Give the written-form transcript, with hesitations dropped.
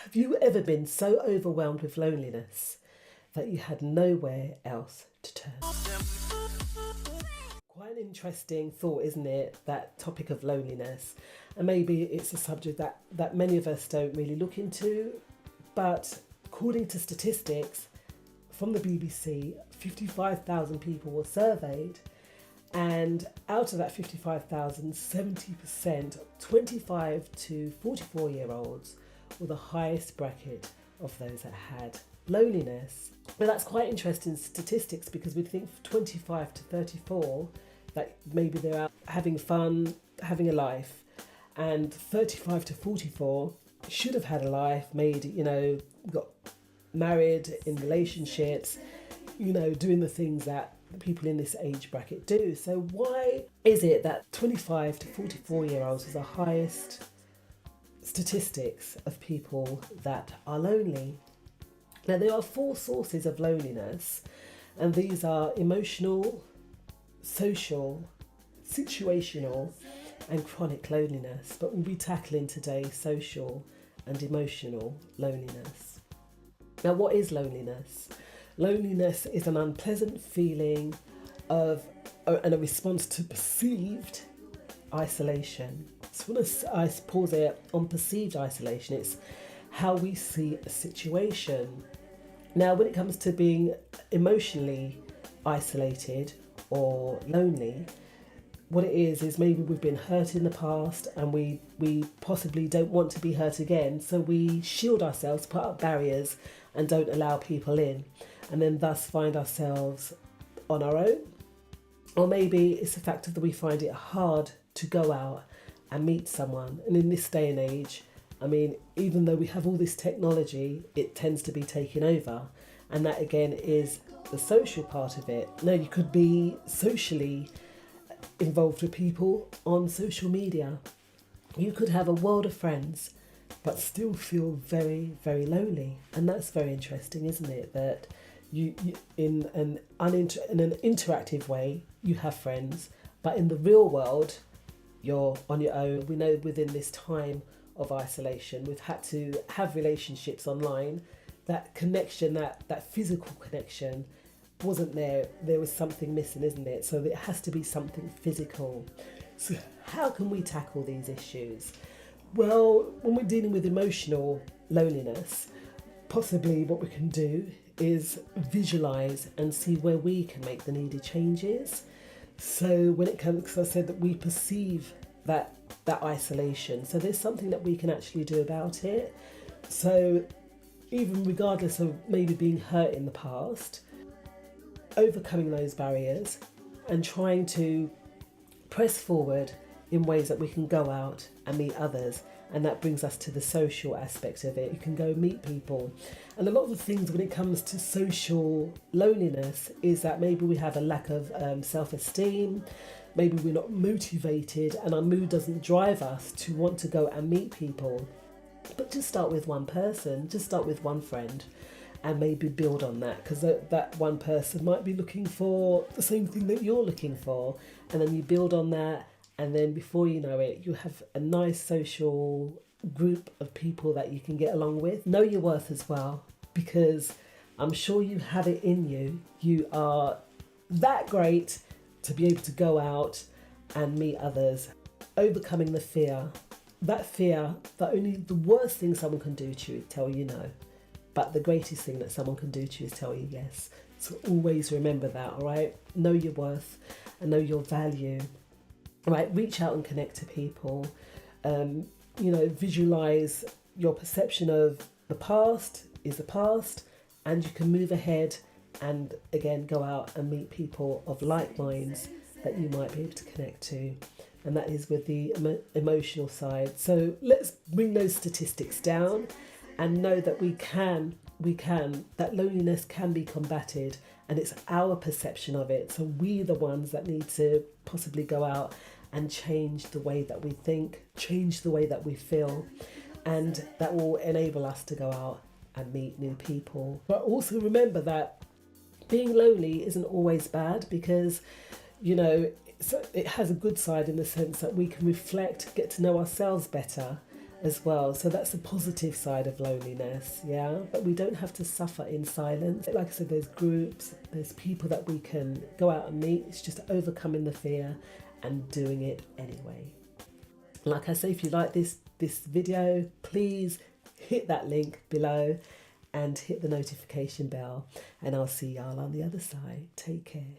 Have you ever been so overwhelmed with loneliness that you had nowhere else to turn? Quite an interesting thought, isn't it? That topic of loneliness. And maybe it's a subject that many of us don't really look into. But according to statistics from the BBC, 55,000 people were surveyed. And out of that 55,000, 70%, 25 to 44-year-olds, were the highest bracket of those that had loneliness. Now that's quite interesting statistics, because we'd think 25 to 34 that maybe they're out having fun, having a life, and 35 to 44 should have had a life, got married, in relationships, doing the things that people in this age bracket do. So why is it that 25 to 44-year-olds is the highest statistics of people that are lonely? Now, there are 4 sources of loneliness, and these are emotional, social, situational, and chronic loneliness. But we'll be tackling today social and emotional loneliness. Now, what is loneliness? Loneliness is an unpleasant feeling of and a response to perceived isolation. So when I pause there on perceived isolation, it's how we see a situation. Now, when it comes to being emotionally isolated or lonely, what it is maybe we've been hurt in the past and we possibly don't want to be hurt again, so we shield ourselves, put up barriers and don't allow people in, and then thus find ourselves on our own. Or maybe it's the fact that we find it hard to go out and meet someone. And in this day and age, even though we have all this technology, it tends to be taken over. And that again is the social part of it. Now, you could be socially involved with people on social media. You could have a world of friends, but still feel very, very lonely. And that's very interesting, isn't it? That you in an interactive way, you have friends, but in the real world, you're on your own. We know within this time of isolation, we've had to have relationships online. That connection, that physical connection wasn't there. There was something missing, isn't it? So it has to be something physical. So how can we tackle these issues? Well, when we're dealing with emotional loneliness, possibly what we can do is visualize and see where we can make the needed changes. So when it comes, because I said that we perceive that isolation, so there's something that we can actually do about it. So even regardless of maybe being hurt in the past, overcoming those barriers and trying to press forward in ways that we can go out and meet others. And that brings us to the social aspect of it. You can go meet people. And a lot of the things when it comes to social loneliness is that maybe we have a lack of self-esteem, maybe we're not motivated and our mood doesn't drive us to want to go and meet people. But just start with one person, just start with one friend and maybe build on that, because that one person might be looking for the same thing that you're looking for, and then you build on that. And then before you know it, you have a nice social group of people that you can get along with. Know your worth as well, because I'm sure you have it in you. You are that great to be able to go out and meet others. Overcoming the fear. That fear that only the worst thing someone can do to you is tell you no. But the greatest thing that someone can do to you is tell you yes. So always remember that, all right? Know your worth and know your value. Right, reach out and connect to people. Visualize your perception of the past is the past, and you can move ahead and again go out and meet people of like minds that you might be able to connect to. And that is with the emotional side. So let's bring those statistics down and know that we can, that loneliness can be combated, and it's our perception of it. So we're the ones that need to possibly go out and change the way that we think, change the way that we feel, and that will enable us to go out and meet new people. But also remember that being lonely isn't always bad, because, it has a good side in the sense that we can reflect, get to know ourselves better, as well. So that's the positive side of loneliness, yeah. But we don't have to suffer in silence. Like I said, there's groups, there's people that we can go out and meet. It's just overcoming the fear and doing it anyway. Like I say, if you like this video, please hit that link below and hit the notification bell, and I'll see y'all on the other side. Take care.